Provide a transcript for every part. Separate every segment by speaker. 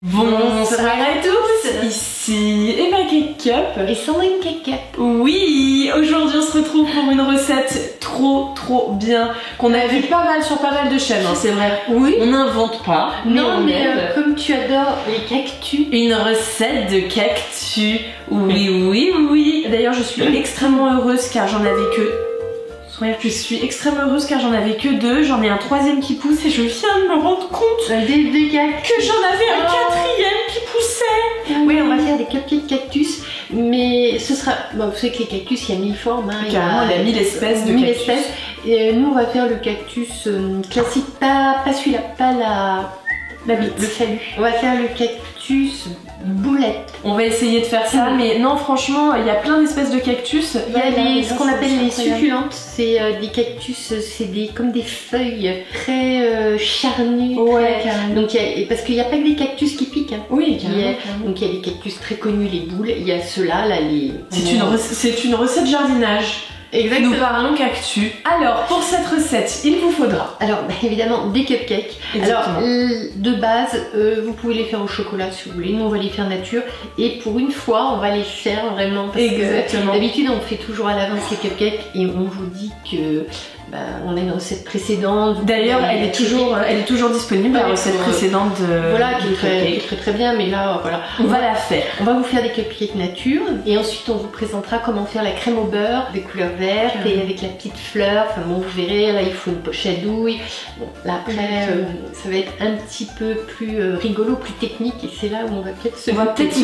Speaker 1: Bonsoir à tous, ici Eva Cake Up
Speaker 2: et Sandrine Cake Up.
Speaker 1: Oui, aujourd'hui on se retrouve pour une recette trop bien qu'on a vu pas mal sur pas mal de chaînes, hein, c'est vrai.
Speaker 2: Oui.
Speaker 1: On n'invente pas.
Speaker 2: Non, mais comme tu adores les cactus.
Speaker 1: Une recette de cactus. Oui. D'ailleurs je suis extrêmement heureuse car j'en avais que... Je suis extrêmement heureuse car j'en avais que deux, j'en ai un troisième qui pousse et je viens de me rendre compte
Speaker 2: que
Speaker 1: j'en avais un quatrième qui poussait.
Speaker 2: Oui, on va faire des cupcakes cactus, mais ce sera... Bon, vous savez que les cactus, il y a 1000 formes. Hein,
Speaker 1: carrément, il y a 1000 espèces de cactus.
Speaker 2: Et nous, on va faire le cactus classique, pas celui-là, pas la bite, le phallus. On va faire le cactus boulette.
Speaker 1: On va essayer de faire ça, mais non, franchement, il y a plein d'espèces de cactus.
Speaker 2: Il y a ce qu'on appelle les succulentes. C'est des cactus, c'est comme des feuilles très charnues.
Speaker 1: Ouais,
Speaker 2: donc, parce qu'il n'y a pas que des cactus qui piquent. Hein.
Speaker 1: Oui, carrément.
Speaker 2: Donc il y a des cactus très connus, les boules. Il y a ceux-là, là, les...
Speaker 1: C'est une recette jardinage.
Speaker 2: Exactement.
Speaker 1: Nous parlons cactus. Alors, pour cette recette, il vous faudra...
Speaker 2: Alors, évidemment, des cupcakes.
Speaker 1: Exactement.
Speaker 2: Alors, de base, vous pouvez les faire au chocolat si vous voulez. Nous, on va les faire nature. Et pour une fois, on va les faire vraiment. Parce que d'habitude, on fait toujours à l'avance les cupcakes. Et on vous dit que... on a une recette précédente.
Speaker 1: D'ailleurs, elle est toujours disponible, la recette précédente de...
Speaker 2: Voilà, qui est très bien, mais là, voilà.
Speaker 1: On va la faire.
Speaker 2: On va vous faire des cupcakes nature. Et ensuite, on vous présentera comment faire la crème au beurre, des couleurs vertes et avec la petite fleur. Enfin bon, vous verrez, là, il faut une pochette douille. Bon, là, après, ça va être un petit peu plus rigolo, plus technique. Et c'est là où on va peut-être se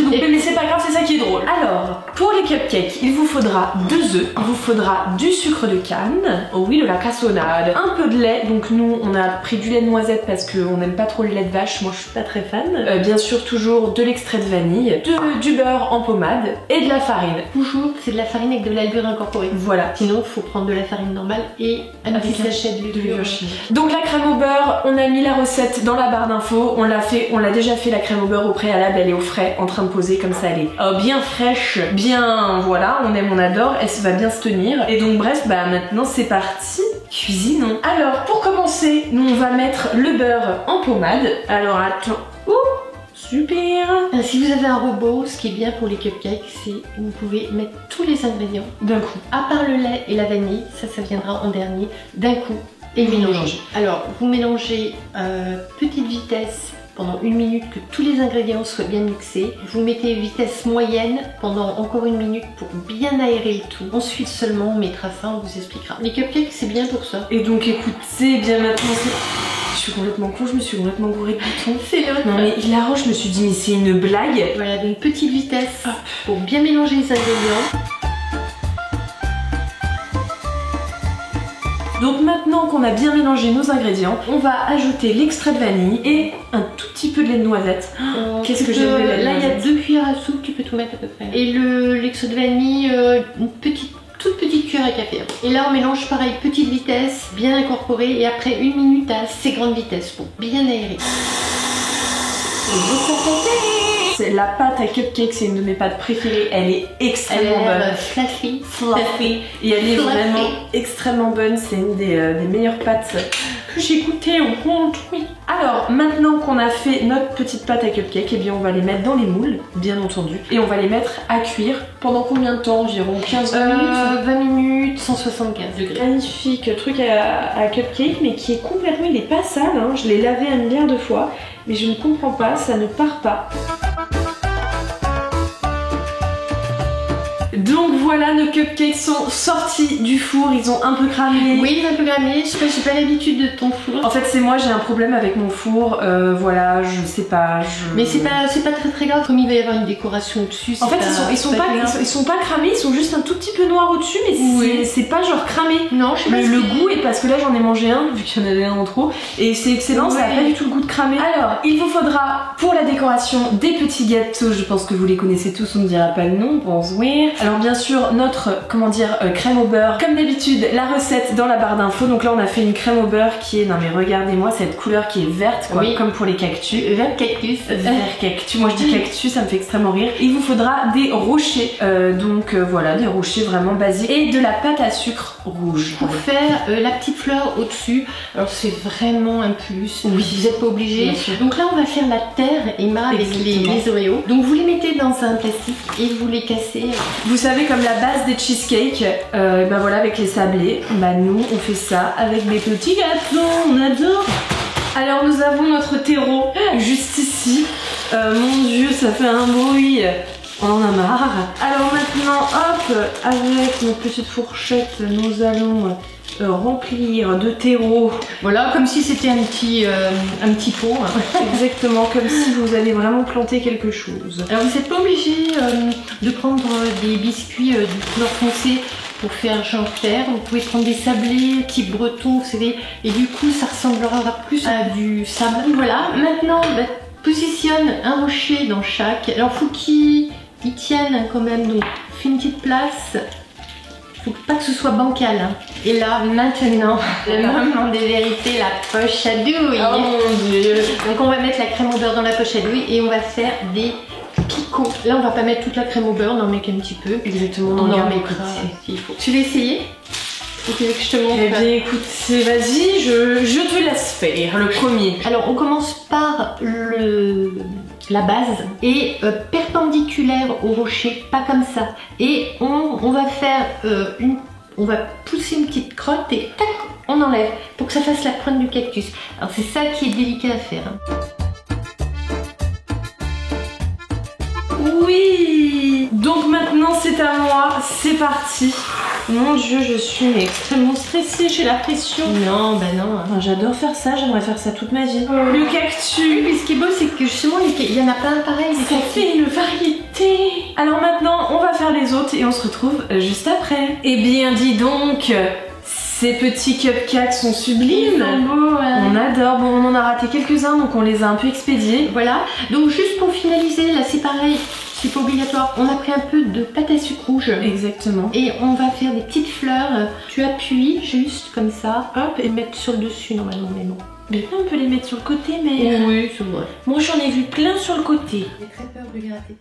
Speaker 1: louper, mais c'est pas grave, c'est ça qui est drôle. Alors, pour les cupcakes, il vous faudra 2 œufs, il vous faudra du sucre de canne, oui, de la cassonade, un peu de lait, donc nous on a pris du lait de noisette parce qu'on n'aime pas trop le lait de vache, moi je suis pas très fan. Bien sûr toujours de l'extrait de vanille, du beurre en pommade et de la farine.
Speaker 2: Toujours c'est de la farine avec de la levure incorporée.
Speaker 1: Voilà.
Speaker 2: Sinon il faut prendre de la farine normale et un petit sachet de levure chimique.
Speaker 1: Donc la crème au beurre, on a mis la recette dans la barre d'infos, on l'a déjà fait la crème au beurre au préalable, elle est au frais en train de poser comme ça, elle est bien fraîche, bien voilà, on aime, on adore, elle va bien se tenir. Et donc bref, maintenant c'est parti. Cuisinons. Alors pour commencer, nous on va mettre le beurre en pommade. Alors attends. Ouh, super.
Speaker 2: Si vous avez un robot, ce qui est bien pour les cupcakes, c'est que vous pouvez mettre tous les ingrédients
Speaker 1: d'un coup.
Speaker 2: À part le lait et la vanille, ça viendra en dernier, d'un coup. Et mélanger. Alors vous mélangez petite vitesse pendant 1 minute, que tous les ingrédients soient bien mixés. Vous mettez vitesse moyenne pendant encore 1 minute pour bien aérer le tout. Ensuite seulement on mettra ça, on vous expliquera. Les cupcakes c'est bien pour ça.
Speaker 1: Et donc écoutez bien maintenant, je suis complètement con, je me suis complètement bourrée de boutons.
Speaker 2: C'est l'autre.
Speaker 1: Non mais hilarant, je me suis dit mais c'est une blague.
Speaker 2: Voilà, donc petite vitesse pour bien mélanger les ingrédients.
Speaker 1: Donc maintenant qu'on a bien mélangé nos ingrédients, on va ajouter l'extrait de vanille et un tout petit peu de lait de noisette. Qu'est-ce que j'aime le lait de
Speaker 2: Là,
Speaker 1: noisette.
Speaker 2: il y a 2 cuillères à soupe, tu peux tout mettre à peu près. Et l'extrait de vanille, une toute petite cuillère à café. Et là, on mélange pareil, petite vitesse, bien incorporée, et après 1 minute à assez grande vitesse pour bien aérer.
Speaker 1: La pâte à cupcake, c'est une de mes pâtes préférées. Elle est extrêmement bonne.
Speaker 2: Fluffy.
Speaker 1: Et elle est vraiment extrêmement bonne. C'est une des meilleures pâtes que j'ai goûtées au monde. Oui. Alors, maintenant qu'on a fait notre petite pâte à cupcake, eh bien on va les mettre dans les moules, bien entendu. Et on va les mettre à cuire pendant combien de temps? Environ 15-20 minutes
Speaker 2: 20 minutes, 175 degrés.
Speaker 1: Magnifique truc à cupcake, mais qui est complètement... Il est pas sale, hein. Je l'ai lavé 1 milliard de fois, mais je ne comprends pas, ça ne part pas. Donc voilà, nos cupcakes sont sortis du four, ils ont un peu cramé.
Speaker 2: Oui, ils ont un peu cramé, je sais pas, j'ai pas l'habitude de ton four.
Speaker 1: En fait c'est moi, j'ai un problème avec mon four, voilà, je sais pas,
Speaker 2: Mais c'est pas très grave, comme il va y avoir une décoration au-dessus.
Speaker 1: En fait ils sont pas cramés, ils sont juste un tout petit peu noirs au-dessus, mais c'est pas genre cramé.
Speaker 2: Non, je sais pas.
Speaker 1: Le goût est parce que là j'en ai mangé un, vu qu'il y en avait un en trop, et c'est excellent, ça a pas du tout le goût de cramé. Alors, il vous faudra pour la décoration des petits gâteaux, je pense que vous les connaissez tous, on ne dira pas le nom, pense oui. Alors Alors bien sûr notre, comment dire, crème au beurre. Comme d'habitude, la recette dans la barre d'infos. Donc là on a fait une crème au beurre qui est, non mais regardez-moi cette couleur qui est verte quoi, comme pour les cactus.
Speaker 2: Vert cactus.
Speaker 1: Vert cactus, moi je dis cactus, ça me fait extrêmement rire. Il vous faudra des rochers, voilà, des rochers vraiment basiques et de la pâte à sucre rouge.
Speaker 2: Pour faire la petite fleur au-dessus, alors c'est vraiment un plus, oui. Vous n'êtes pas obligé. Donc là on va faire la terre Emma avec les Oreos. Donc vous les mettez dans un plastique et vous les cassez.
Speaker 1: Vous savez comme la base des cheesecakes, ben voilà avec les sablés, bah nous on fait ça avec des petits gâteaux, on adore. Alors nous avons notre terreau juste ici. Mon dieu ça fait un bruit. On en a marre. Alors maintenant, hop, avec notre petite fourchette, nous allons remplir de terreau.
Speaker 2: Voilà, comme si c'était un petit pot.
Speaker 1: Exactement, comme si vous allez vraiment planter quelque chose.
Speaker 2: Alors vous n'êtes pas obligé de prendre des biscuits de couleur foncée pour faire genre terre. Vous pouvez prendre des sablés type breton, vous savez, et du coup ça ressemblera plus à du sable. Voilà, maintenant, positionne un rocher dans chaque. Alors faut qu'ils tiennent quand même, donc fais une petite place. Faut pas que ce soit bancal. Hein. Et là, maintenant, le moment des vérités, la poche à douille.
Speaker 1: Oh mon dieu.
Speaker 2: Donc on va mettre la crème au beurre dans la poche à douille et on va faire des picots. Là, on va pas mettre toute la crème au beurre, on en met qu'un petit peu.
Speaker 1: Exactement,
Speaker 2: on en met s'il faut. Tu veux essayer? Ou tu veux que je te montre?
Speaker 1: Eh bien écoute, vas-y, je te laisse faire le premier.
Speaker 2: Alors on commence par la base et perpendiculaire au rocher, pas comme ça. Et on va faire on va pousser une petite crotte et tac, on enlève pour que ça fasse la pointe du cactus. Alors c'est ça qui est délicat à faire.
Speaker 1: Oui. Donc maintenant c'est à moi, c'est parti. Mon dieu, je suis extrêmement stressée, j'ai la pression.
Speaker 2: Non, bah non.
Speaker 1: Enfin, j'adore faire ça, j'aimerais faire ça toute ma vie. Le cactus.
Speaker 2: Et ce qui est beau, c'est que justement, il y en a plein pareil.
Speaker 1: Ça fait une variété. Alors maintenant, on va faire les autres et on se retrouve juste après. Eh bien, dis donc, ces petits cupcakes sont sublimes.
Speaker 2: Ils sont beaux, ouais.
Speaker 1: On adore. Bon, on en a raté quelques-uns, donc on les a un peu expédiés.
Speaker 2: Voilà. Donc juste pour finaliser, là c'est pareil. C'est pas obligatoire. On a pris un peu de pâte à sucre rouge.
Speaker 1: Exactement.
Speaker 2: Et on va faire des petites fleurs. Tu appuies juste comme ça, hop, et mettre sur le dessus normalement, mais non.
Speaker 1: Mais là, on peut les mettre sur le côté, mais...
Speaker 2: Oui, c'est vrai.
Speaker 1: Moi, j'en ai vu plein sur le côté.
Speaker 2: J'ai très peur de gratter.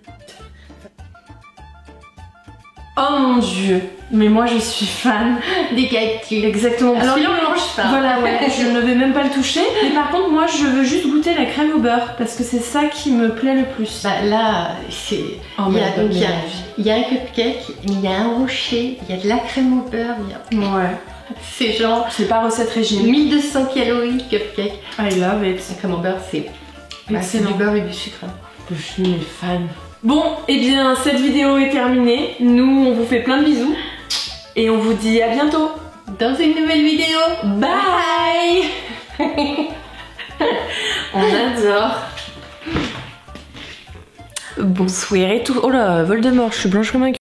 Speaker 1: Oh mon dieu. Mais moi, je suis fan
Speaker 2: des cactus.
Speaker 1: Exactement.
Speaker 2: Alors, il en mange pas.
Speaker 1: Voilà, ouais. Je ne vais même pas le toucher. Mais par contre, moi, je veux juste goûter la crème au beurre parce que c'est ça qui me plaît le plus.
Speaker 2: Bah là, c'est...
Speaker 1: Oh,
Speaker 2: il y a un cupcake, il y a un rocher, il y a de la crème au beurre, il y a...
Speaker 1: Ouais.
Speaker 2: C'est genre...
Speaker 1: C'est pas recette régime.
Speaker 2: 1200 calories cupcake.
Speaker 1: I love it.
Speaker 2: La crème au beurre, c'est...
Speaker 1: C'est
Speaker 2: du beurre et du sucre.
Speaker 1: Je suis fan. Bon, et bien, cette vidéo est terminée. Nous, on vous fait plein de bisous. Et on vous dit à bientôt.
Speaker 2: Dans une nouvelle vidéo.
Speaker 1: Bye. On adore. Bonsoir et tout. Oh là, Voldemort, je suis blanche comme un